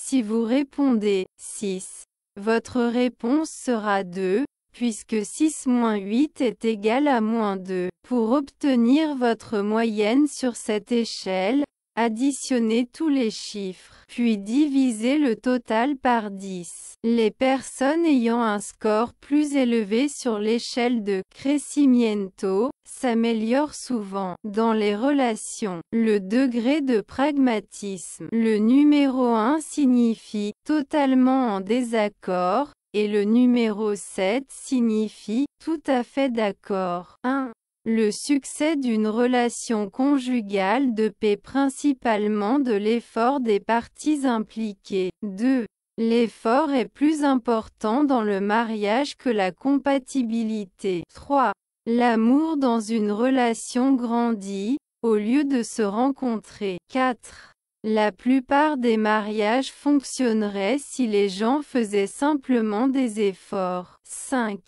Si vous répondez 6, votre réponse sera 2, puisque 6 moins 8 est égal à moins 2. Pour obtenir votre moyenne sur cette échelle, additionnez tous les chiffres, puis divisez le total par 10. Les personnes ayant un score plus élevé sur l'échelle de crescimento s'améliorent souvent. Dans les relations, le degré de pragmatisme. Le numéro 1 signifie « totalement en désaccord » et le numéro 7 signifie « tout à fait d'accord ». 1. Le succès d'une relation conjugale dépend principalement de l'effort des parties impliquées. 2. L'effort est plus important dans le mariage que la compatibilité. 3. L'amour dans une relation grandit, au lieu de se rencontrer. 4. La plupart des mariages fonctionneraient si les gens faisaient simplement des efforts. 5.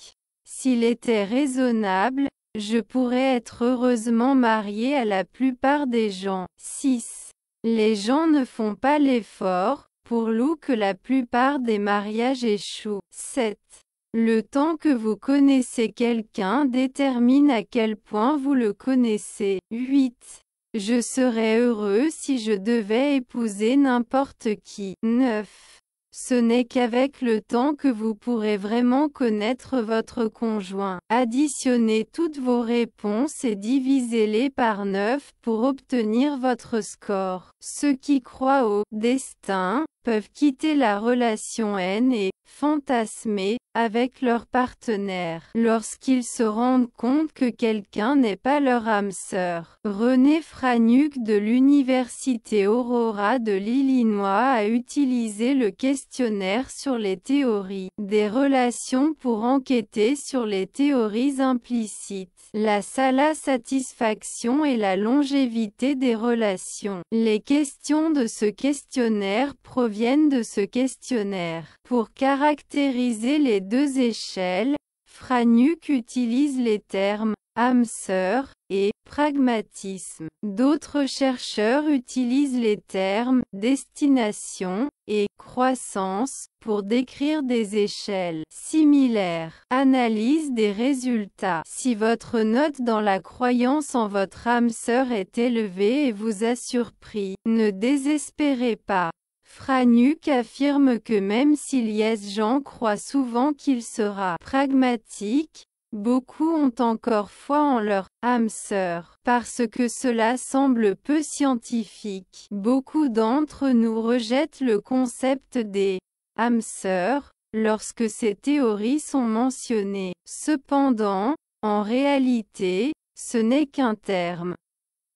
S'il était raisonnable, je pourrais être heureusement marié à la plupart des gens. 6. Les gens ne font pas l'effort, pour l'eau que la plupart des mariages échouent. 7. Le temps que vous connaissez quelqu'un détermine à quel point vous le connaissez. 8. Je serais heureux si je devais épouser n'importe qui. 9. Ce n'est qu'avec le temps que vous pourrez vraiment connaître votre conjoint. Additionnez toutes vos réponses et divisez-les par 9 pour obtenir votre score. Ceux qui croient au destin peuvent quitter la relation N et fantasmer avec leur partenaire lorsqu'ils se rendent compte que quelqu'un n'est pas leur âme sœur. René Franuc de l'Université Aurora de l'Illinois a utilisé le questionnaire sur les théories des relations pour enquêter sur les théories implicites, la satisfaction et la longévité des relations. Les questions de ce questionnaire proviennent de ce questionnaire. Pour caractériser les deux échelles, Franuc utilise les termes âme sœur et pragmatisme. D'autres chercheurs utilisent les termes destination et croissance pour décrire des échelles similaires. Analyse des résultats. Si votre note dans la croyance en votre âme sœur est élevée et vous a surpris, ne désespérez pas. Franuc affirme que même si gens croient souvent qu'il sera pragmatique, beaucoup ont encore foi en leur âme sœur, parce que cela semble peu scientifique. Beaucoup d'entre nous rejettent le concept des âmes sœurs lorsque ces théories sont mentionnées. Cependant, en réalité, ce n'est qu'un terme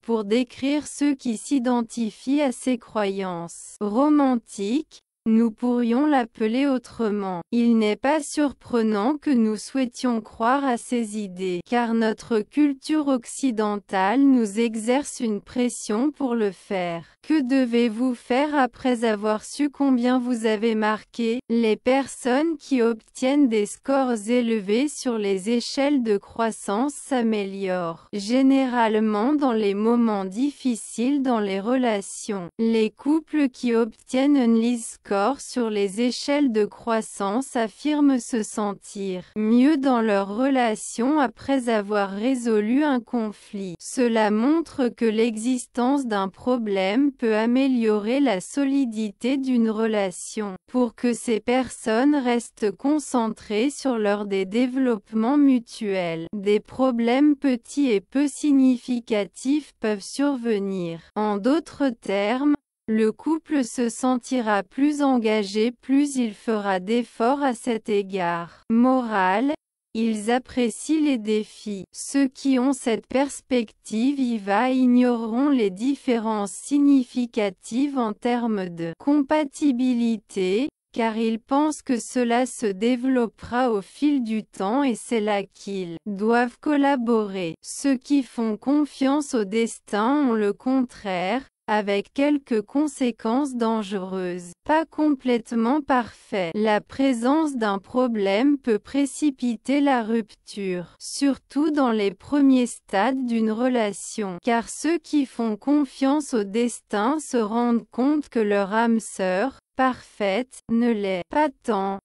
pour décrire ceux qui s'identifient à ces croyances romantiques. Nous pourrions l'appeler autrement. Il n'est pas surprenant que nous souhaitions croire à ces idées, car notre culture occidentale nous exerce une pression pour le faire. Que devez-vous faire après avoir su combien vous avez marqué? Les personnes qui obtiennent des scores élevés sur les échelles de croissance s'améliorent, généralement dans les moments difficiles dans les relations. Les couples qui obtiennent un score sur les échelles de croissance affirment se sentir mieux dans leur relation après avoir résolu un conflit. Cela montre que l'existence d'un problème peut améliorer la solidité d'une relation. Pour que ces personnes restent concentrées sur leur développement mutuel, des problèmes petits et peu significatifs peuvent survenir. En d'autres termes, le couple se sentira plus engagé plus il fera d'efforts à cet égard. Morale, ils apprécient les défis. Ceux qui ont cette perspective ignoreront les différences significatives en termes de compatibilité, car ils pensent que cela se développera au fil du temps et c'est là qu'ils doivent collaborer. Ceux qui font confiance au destin ont le contraire, avec quelques conséquences dangereuses. Pas complètement parfait. La présence d'un problème peut précipiter la rupture, surtout dans les premiers stades d'une relation, car ceux qui font confiance au destin se rendent compte que leur âme sœur, parfaite, ne l'est pas tant.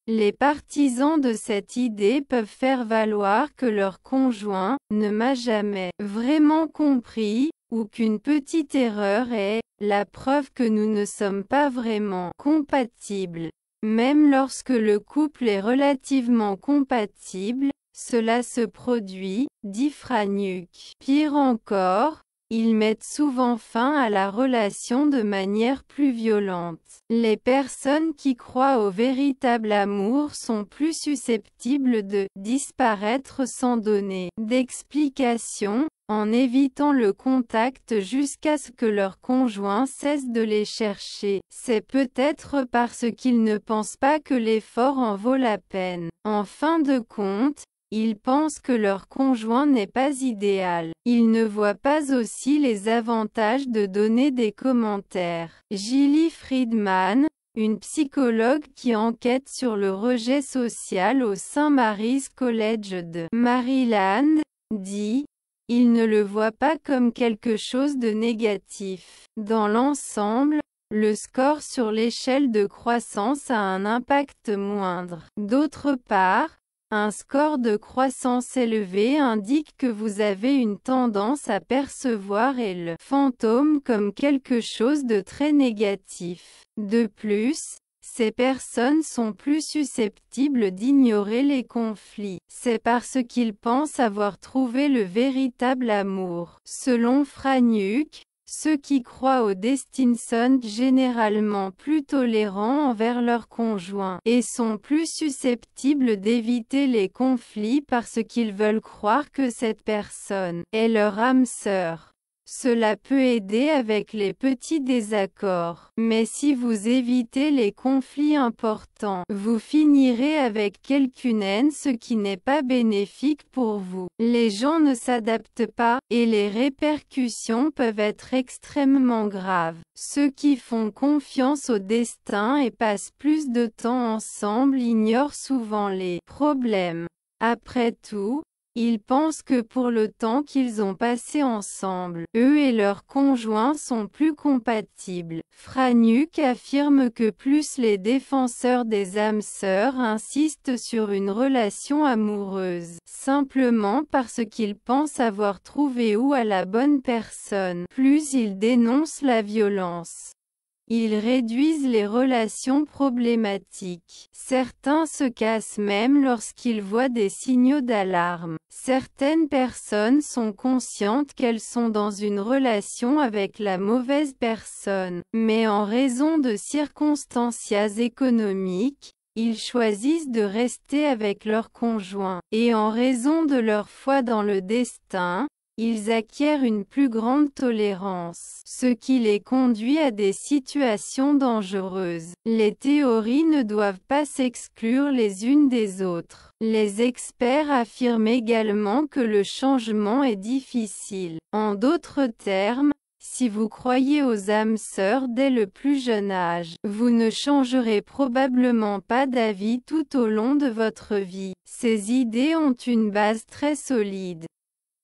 Les partisans de cette idée peuvent faire valoir que leur conjoint ne m'a jamais vraiment compris, ou qu'une petite erreur est la preuve que nous ne sommes pas vraiment compatibles. Même lorsque le couple est relativement compatible, cela se produit, dit Franuk. Pire encore, ils mettent souvent fin à la relation de manière plus violente. Les personnes qui croient au véritable amour sont plus susceptibles de disparaître sans donner d'explication, en évitant le contact jusqu'à ce que leur conjoint cesse de les chercher. C'est peut-être parce qu'ils ne pensent pas que l'effort en vaut la peine. En fin de compte, ils pensent que leur conjoint n'est pas idéal. Ils ne voient pas aussi les avantages de donner des commentaires. Gilly Friedman, une psychologue qui enquête sur le rejet social au St. Mary's College de Maryland, dit: ils ne le voient pas comme quelque chose de négatif. Dans l'ensemble, le score sur l'échelle de croissance a un impact moindre. D'autre part, un score de croissance élevé indique que vous avez une tendance à percevoir le fantôme comme quelque chose de très négatif. De plus, ces personnes sont plus susceptibles d'ignorer les conflits. C'est parce qu'ils pensent avoir trouvé le véritable amour. Selon Franuk, ceux qui croient au destin sont généralement plus tolérants envers leurs conjoints, et sont plus susceptibles d'éviter les conflits parce qu'ils veulent croire que cette personne est leur âme sœur. Cela peut aider avec les petits désaccords. Mais si vous évitez les conflits importants, vous finirez avec quelqu'une haine, ce qui n'est pas bénéfique pour vous. Les gens ne s'adaptent pas, et les répercussions peuvent être extrêmement graves. Ceux qui font confiance au destin et passent plus de temps ensemble ignorent souvent les problèmes. Après tout, ils pensent que pour le temps qu'ils ont passé ensemble, eux et leurs conjoints sont plus compatibles. Franuk affirme que plus les défenseurs des âmes sœurs insistent sur une relation amoureuse, simplement parce qu'ils pensent avoir trouvé ou à la bonne personne, plus ils dénoncent la violence. Ils réduisent les relations problématiques. Certains se cassent même lorsqu'ils voient des signaux d'alarme. Certaines personnes sont conscientes qu'elles sont dans une relation avec la mauvaise personne, mais en raison de circonstances économiques, ils choisissent de rester avec leur conjoint. Et en raison de leur foi dans le destin, ils acquièrent une plus grande tolérance, ce qui les conduit à des situations dangereuses. Les théories ne doivent pas s'exclure les unes des autres. Les experts affirment également que le changement est difficile. En d'autres termes, si vous croyez aux âmes sœurs dès le plus jeune âge, vous ne changerez probablement pas d'avis tout au long de votre vie. Ces idées ont une base très solide.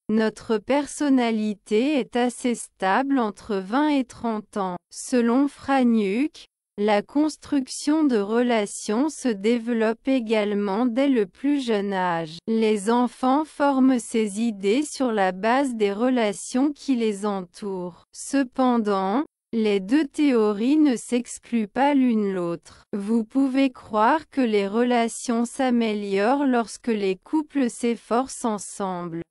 Notre personnalité est assez stable entre 20 et 30 ans. Selon Franuk, la construction de relations se développe également dès le plus jeune âge. Les enfants forment ces idées sur la base des relations qui les entourent. Cependant, les deux théories ne s'excluent pas l'une l'autre. Vous pouvez croire que les relations s'améliorent lorsque les couples s'efforcent ensemble.